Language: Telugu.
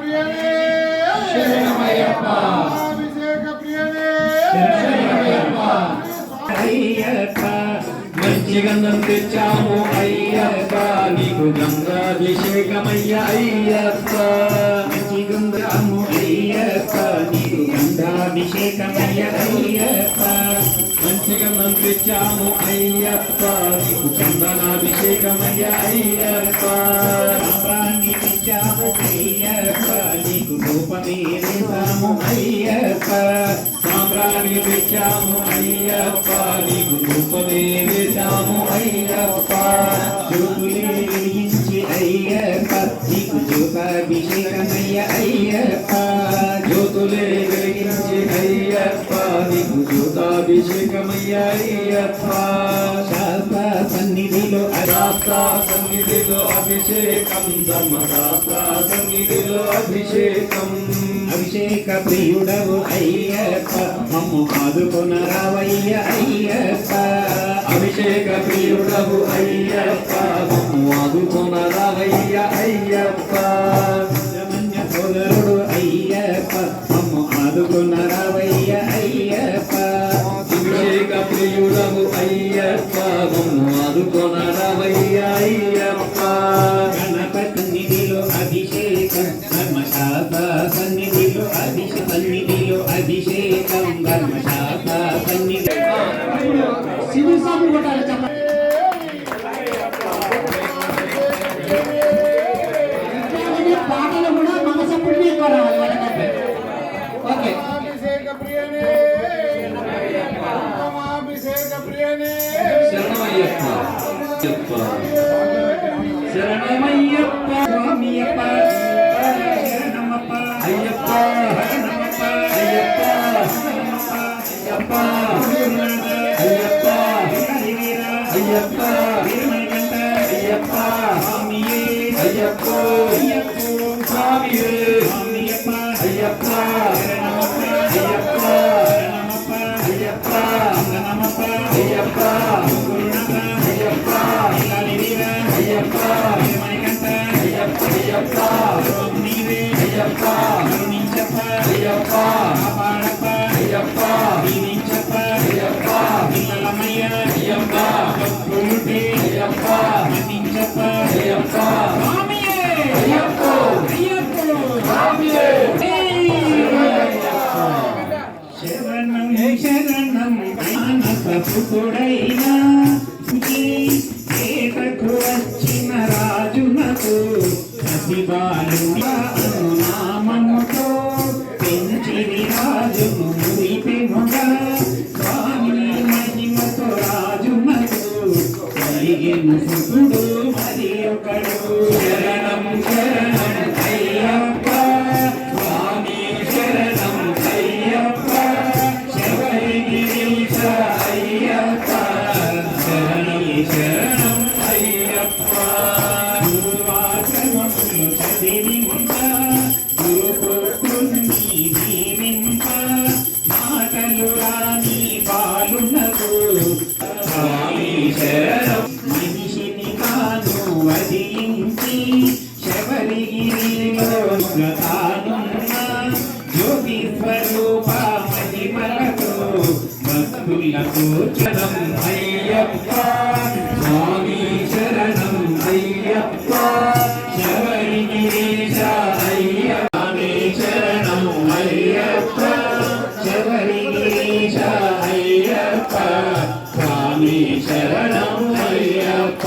ప్రియనే శరణమయ్యప్ప అభిషేక ప్రియనే శరణమయ్యప్ప అయ్యప్ప మంచి గంధం తెచ్చాము అయ్యప్ప నీకు గంగాభిషేకమయ్య అయ్యప్ప మంచి గంధము అయ్యప్ప నీకు గంగాభిషేకమయ్య అయ్యప్ప మంచి గంధం తెచ్చాము అయ్యప్ప నీకు చందనాభిషేకమయ్య అయ్యప్ప రామాన్ని తెచ్చాము అయ్యప్ప నీకు రూపమే వేసాము అయ్యప్ప సాంబ్రాణి తెచ్చాము అయ్యప్ప నీకు రూపమే వేసాము అయ్యప్ప జ్యోతులే వెలిగించి అయ్యప్ప నీకు జ్యోతాభిషేకమయ్య అయ్యప్ప జ్యోతులే వెలిగించి అయ్యప్ప నీకు జ్యోతాభిషేకమయ్య అయ్యప్ప శాస్త్ర సన్నిధిలో అభిషేకం ధర్మశాస్త్ర సన్నిధిలో అభిషేకం అభిషేక ప్రియుడవు అయ్యప్ప మమ్ము ఆదుకొనరావయ్య అయ్యప్ప అభిషేక ప్రియుడవు అయ్యప్ప మమ్ము ఆదుకొనరావయ్య అయ్యప్ప జమన్య సోదరుడు అయ్యప్ప మమ్ము ఆదుకొనరావయ్య అయ్యప్ప అభిషేక ప్రియుడవు అయ్యప్ప మమ్ము ఆదుకొనరావయ్య అయ్యప్ప గణపతి సన్నిధిలో అభిషేకం ధర్మశాస్త్ర సన్నిధిలో సన్నిధిలో అభిషేకం ధర్మశాస్త్ర సన్నిధి పాటలు కూడా మన సప్పుడు ఎక్కువ రావాలి. ఓకే అభిషేక ప్రియనే అభిషేక ప్రియనే శరణమయ్యప్ప శరణమయ్యప్ప స్వామియప్ప శరణమప్ప అయ్యప్ప హరణమప్ప అయ్యప్ప అయ్యప్ప అయ్యప్ప హరివీర అయ్యప్ప వీరమణికంఠ అయ్యప్ప స్వామియే అయ్యప్ప అయ్యప్ప స్వామియే స్వామియప్ప అయ్యప్ప శరణమప్ప అయ్యప్ప శరణమప్ప అయ్యప్ప నమప్ప అయ్యప్ప గురునాథ అయ్యప్ప హరివీర అయ్యప్ప వీరమణికంఠ అయ్యప్ప అయ్యప్ప నీవే అయ్యప్ప కరుణించప్ప అయ్యప్ప కాపాడప్ప అయ్యప్ప దీవించప్ప అయ్యప్ప పిల్లలమయ్య అయ్యప్ప భక్తులుంటే అయ్యప్ప మన్నించప్ప అయ్యప్ప స్వామియే అయ్యప్ప అయ్యప్ప స్వామియే శరణం శరణం మానసపుడైనా ఏటకు వచ్చిన రాజునకు నామముతో పెంచిరి రాజును మురిపెనుగా స్వామి మహిమతో రాజునకు కలిగిన సుతుడు మరి ఒకడు శరణం శరణం అయ్యప్ప స్వామి శరణం అయ్యప్ప శబరిగిరీశ అయ్యప్ప శరణం శరణం అయ్యప్ప గురువాచనములు చదివింప గురుపుత్రుని దీవింప మాటలు రాని బాలునకు స్వామి శరణం మనిషిని కాను వదిలించి శబరిగిరిలో తానున్న జ్యోతి స్వరూప మహిమలతో భక్తులకు చరణం అయ్యప్ప స్వామి శరణం అయ్యప్ప శబరిగిరీశ అయ్యప్ప శరణం అయ్యప్ప శబరిగిరీశ అయ్యప్ప స్వామి శరణం అయ్యప్ప